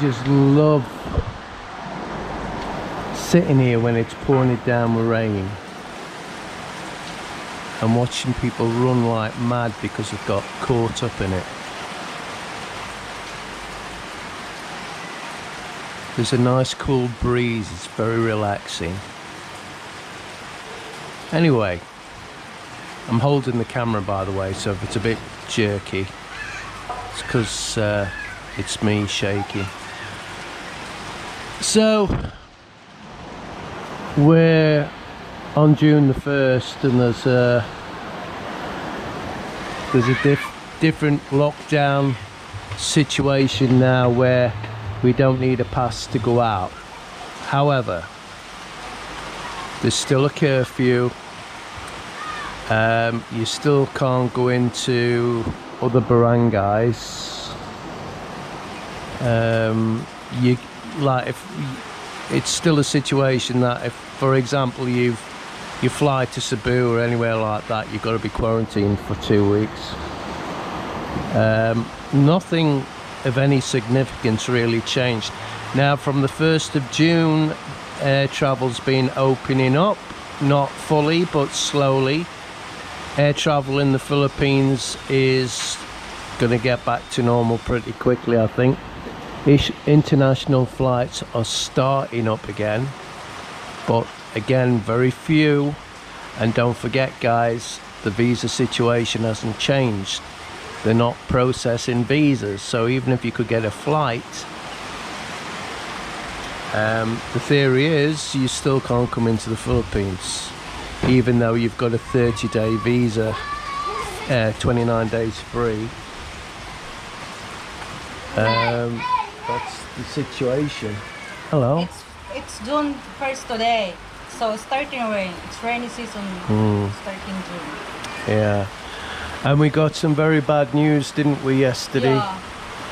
just love sitting here when it's pouring it down with rain and watching people run like mad because they've got caught up in it. There's a nice cool breeze, it's very relaxing. Anyway, I'm holding the camera, by the way, so if it's a bit jerky, it's because it's me shaking. So we're on June the 1st and there's a different lockdown situation now where we don't need a pass to go out. However, there's still a curfew. You still can't go into other barangays. If it's still a situation that if, for example, you fly to Cebu or anywhere like that, you've got to be quarantined for 2 weeks. Nothing of any significance really changed. Now from the 1st of June, air travel's been opening up, not fully but slowly. Air travel in the Philippines is going to get back to normal pretty quickly, I think. International flights are starting up again, but again very few. And don't forget, guys, the visa situation hasn't changed. They're not processing visas, so even if you could get a flight, the theory is you still can't come into the Philippines, even though you've got a 30-day visa, 29 days free. That's the situation. Hello. It's June 1st today, so starting rain. It's rainy season starting June. Yeah. And we got some very bad news, didn't we, yesterday? Yeah.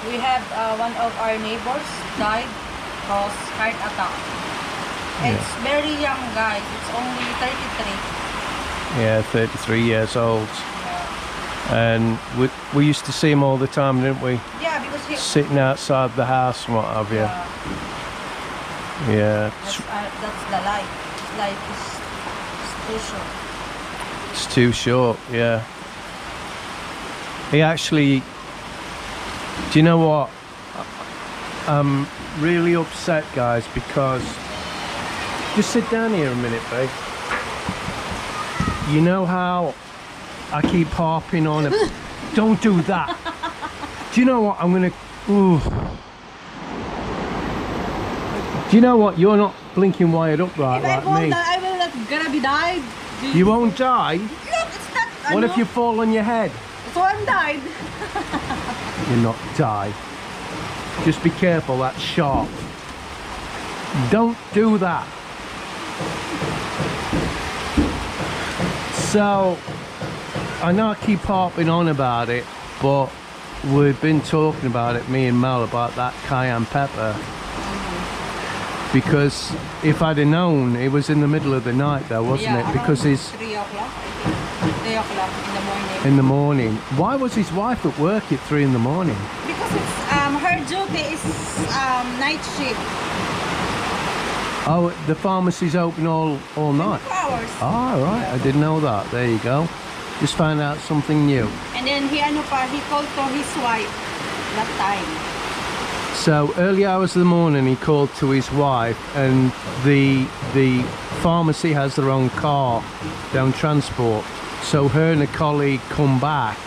We have one of our neighbors died because heart attack. It's very young guy. It's only 33. Yeah, 33 years old. Yeah. And we used to see him all the time, didn't we? Yeah, because he... Sitting outside the house and what have you. Yeah. That's the life. Life is too short. It's too short, yeah. He actually, do you know what? I'm really upset, guys, because just sit down here a minute, babe. You know how I keep harping on it. Don't do that. Do you know what? I'm gonna. Ooh. Do you know what? You're not blinking wired up right like me. I will not gonna be died. You won't die. Look, it's not. What if you fall on your head? So I'm died. You're not die. Just be careful, that's sharp. Don't do that. So, I know I keep harping on about it, but we've been talking about it, me and Mel, about that cayenne pepper. Because if I'd have known, it was in the middle of the night though, wasn't it? Because he's 3 o'clock, I think. 3 o'clock in the morning. In the morning. Why was his wife at work at 3 in the morning? Because it's her duty is night shift. Oh, the pharmacy's open all night? 24 hours. Oh, right, I didn't know that. There you go. Just found out something new. And then he called to his wife that time. So early hours of the morning he called to his wife, and the pharmacy has their own car down transport. So her and a colleague come back.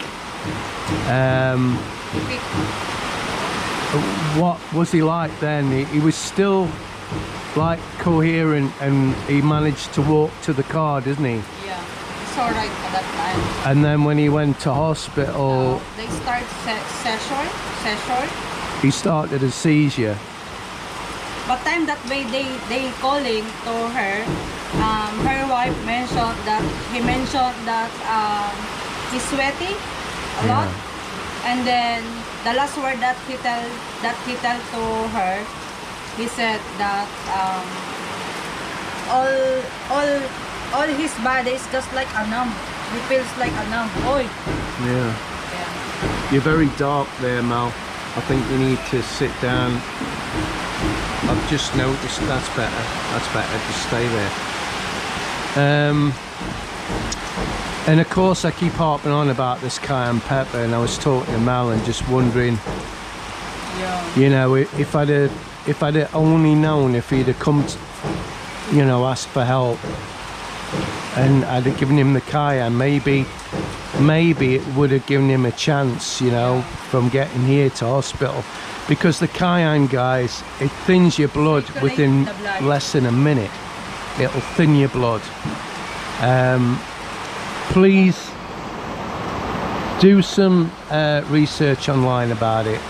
What was he like then? He was still like coherent, and he managed to walk to the car, didn't he? Yeah, it's alright for that time. And then when he went to hospital, they start seizure. he started a seizure. But time that way they calling to her, her wife mentioned that he's sweaty a lot, and then the last word that he tell to her, he said that all his body is just like a numb. He feels like a numb. Oy. Yeah. You're very dark there, Mal. I think you need to sit down. I've just noticed that's better. That's better. Just stay there. And of course I keep harping on about this cayenne pepper, and I was talking to Mel and just wondering, you know, if I'd have only known, if he'd have come to, you know, asked for help, and I'd have given him the cayenne, maybe it would have given him a chance, you know, from getting here to hospital. Because the cayenne, guys, it thins your blood within less than a minute. It'll thin your blood. Please do some research online about it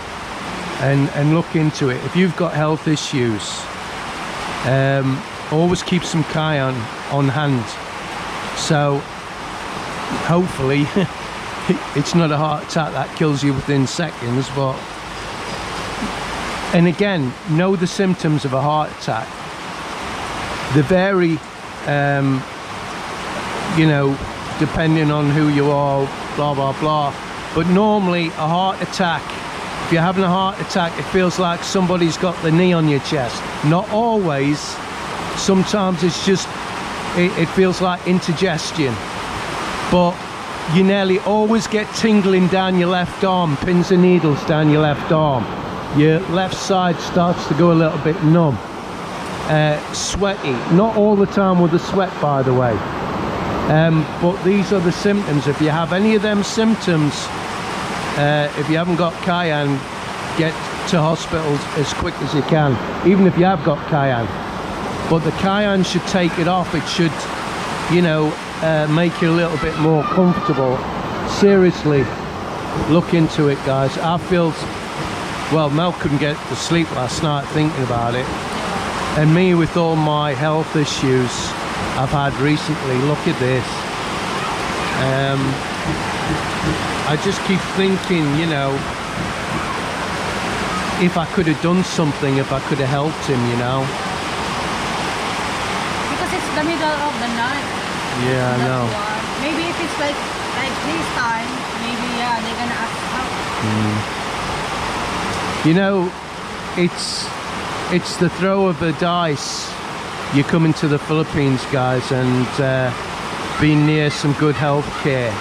and look into it. If you've got health issues, always keep some cayenne on hand. So hopefully it's not a heart attack that kills you within seconds, but, and again, know the symptoms of a heart attack. They vary, you know, depending on who you are, blah blah blah, but normally a heart attack, if you're having a heart attack, it feels like somebody's got the knee on your chest. Not always. Sometimes it's just it feels like indigestion, but you nearly always get tingling down your left arm, pins and needles down your left arm. Your left side starts to go a little bit numb. Sweaty, not all the time with the sweat, by the way, but these are the symptoms. If you have any of them symptoms, if you haven't got cayenne, get to hospitals as quick as you can, even if you have got cayenne. But the cayenne should take it off. It should, you know, make you a little bit more comfortable. Seriously, look into it, guys. I feel, well, Mel couldn't get to sleep last night thinking about it, and me with all my health issues I've had recently. Look at this. I just keep thinking, you know, if I could have done something, if I could have helped him, you know. Because it's the middle of the night. Yeah, I know. Maybe if it's like this time, maybe yeah, they're gonna ask help. You know, it's the throw of a dice. You're coming to the Philippines, guys, and being near some good health care,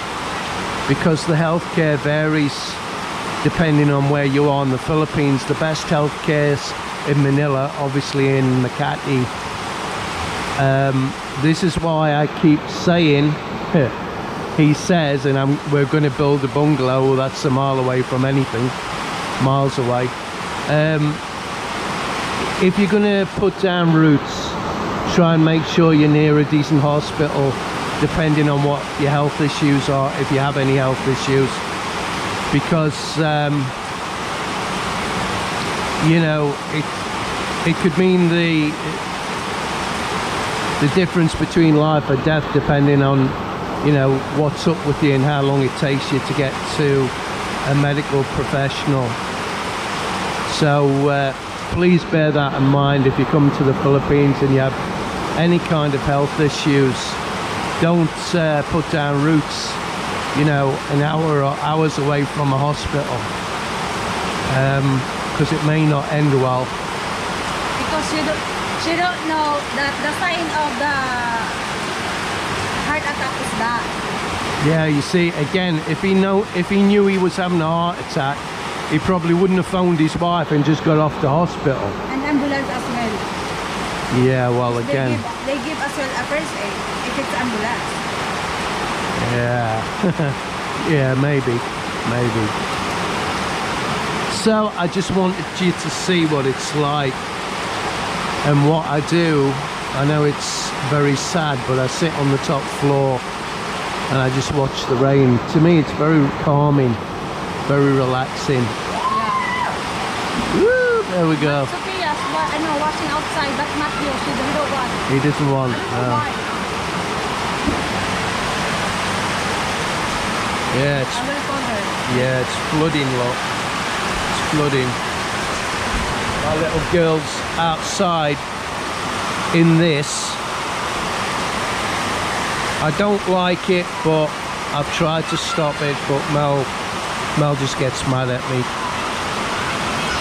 because the health care varies depending on where you are in the Philippines. The best health care's in Manila, obviously in Makati. This is why I keep saying, he says, and we're going to build a bungalow that's a mile away from anything, miles away. If you're going to put down roots, try and make sure you're near a decent hospital, depending on what your health issues are, if you have any health issues, because you know, it could mean the difference between life or death, depending on, you know, what's up with you and how long it takes you to get to a medical professional. So please bear that in mind if you come to the Philippines and you have any kind of health issues. Don't put down roots, you know, an hour or hours away from a hospital, because it may not end well. Because you don't know that the sign of the heart attack is that. Yeah, you see, again, if he knew he was having a heart attack, he probably wouldn't have phoned his wife and just got off to hospital. And ambulance as well. Yeah, well, again, they give as well a first aid if it's ambulance. yeah. Yeah, maybe. So I just wanted you to see what it's like and what I do. I know it's very sad, but I sit on the top floor and I just watch the rain. To me, it's very calming, very relaxing. Yeah. Woo, there we go. Sophia's watching outside, but not you. She doesn't want. He doesn't want. I don't know why. Yeah, I will call her. yeah, it's flooding, look. It's flooding. My little girl's outside in this. I don't like it, but I've tried to stop it, but Mel just gets mad at me.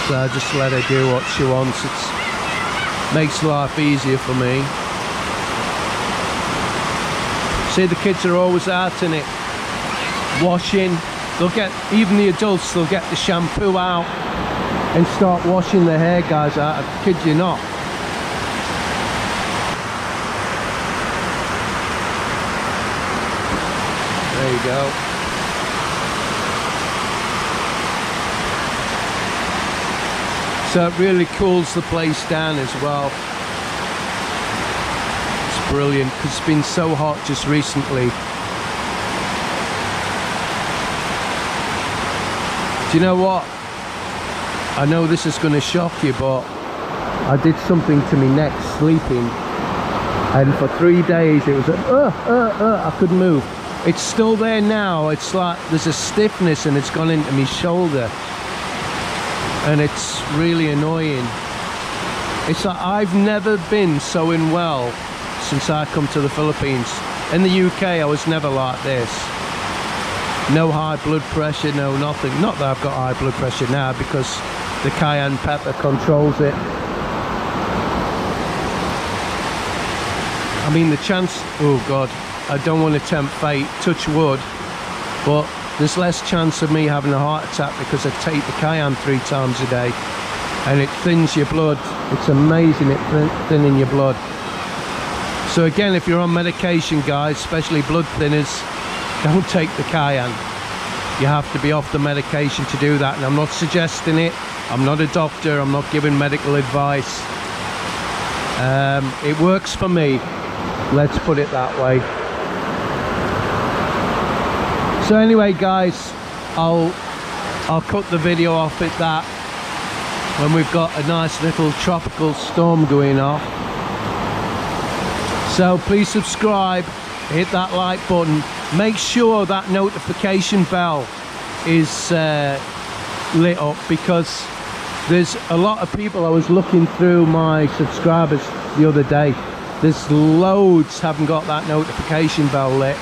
So I just let her do what she wants. It makes life easier for me. See, the kids are always out in it, washing. They'll get, even the adults, they'll get the shampoo out and start washing their hair, guys. I kid you not. There you go. So it really cools the place down as well. It's brilliant because it's been so hot just recently. Do you know what? I know this is going to shock you, but I did something to my neck sleeping, and for 3 days it was I couldn't move. It's still there now. It's like there's a stiffness and it's gone into my shoulder, and it's really annoying. It's like I've never been so unwell since I come to the Philippines. In the UK I was never like this. No high blood pressure, no nothing. Not that I've got high blood pressure now, because the cayenne pepper controls it. I mean, the chance, oh God, I don't want to tempt fate, touch wood, but there's less chance of me having a heart attack because I take the cayenne 3 times a day, and it thins your blood. It's amazing, it thinning your blood. So again, if you're on medication, guys, especially blood thinners, don't take the cayenne. You have to be off the medication to do that, and I'm not suggesting it. I'm not a doctor, I'm not giving medical advice. It works for me, let's put it that way. So anyway, guys, I'll cut the video off at that when we've got a nice little tropical storm going off. So please subscribe, hit that like button, make sure that notification bell is lit up, because there's a lot of people. I was looking through my subscribers the other day, there's loads haven't got that notification bell lit,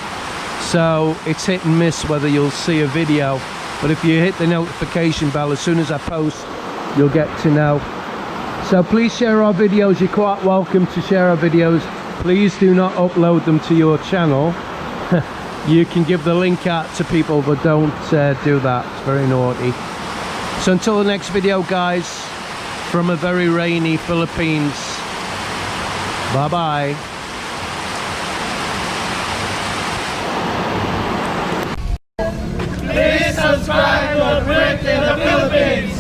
so it's hit and miss whether you'll see a video. But if you hit the notification bell, as soon as I post, you'll get to know. So please share our videos. You're quite welcome to share our videos. Please do not upload them to your channel. You can give the link out to people, but don't do that. It's very naughty. So until the next video, guys, from a very rainy Philippines, bye bye. Please subscribe to Brit in the Philippines.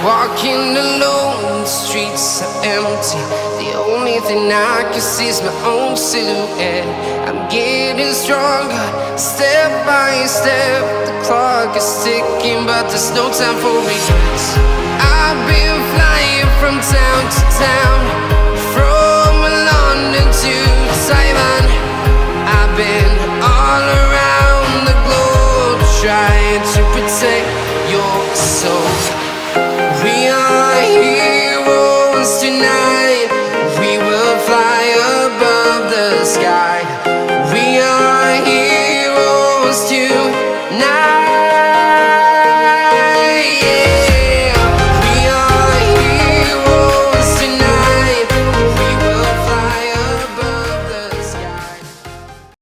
Walking alone, the streets are empty. The only thing I can see is my own silhouette. I'm getting stronger, step by step. The clock is ticking, but there's no time for regrets. I've been flying from town to town, from London to Taiwan. I've been all around the globe, trying to protect your soul. We are heroes tonight. We will fly above the sky. We are heroes tonight.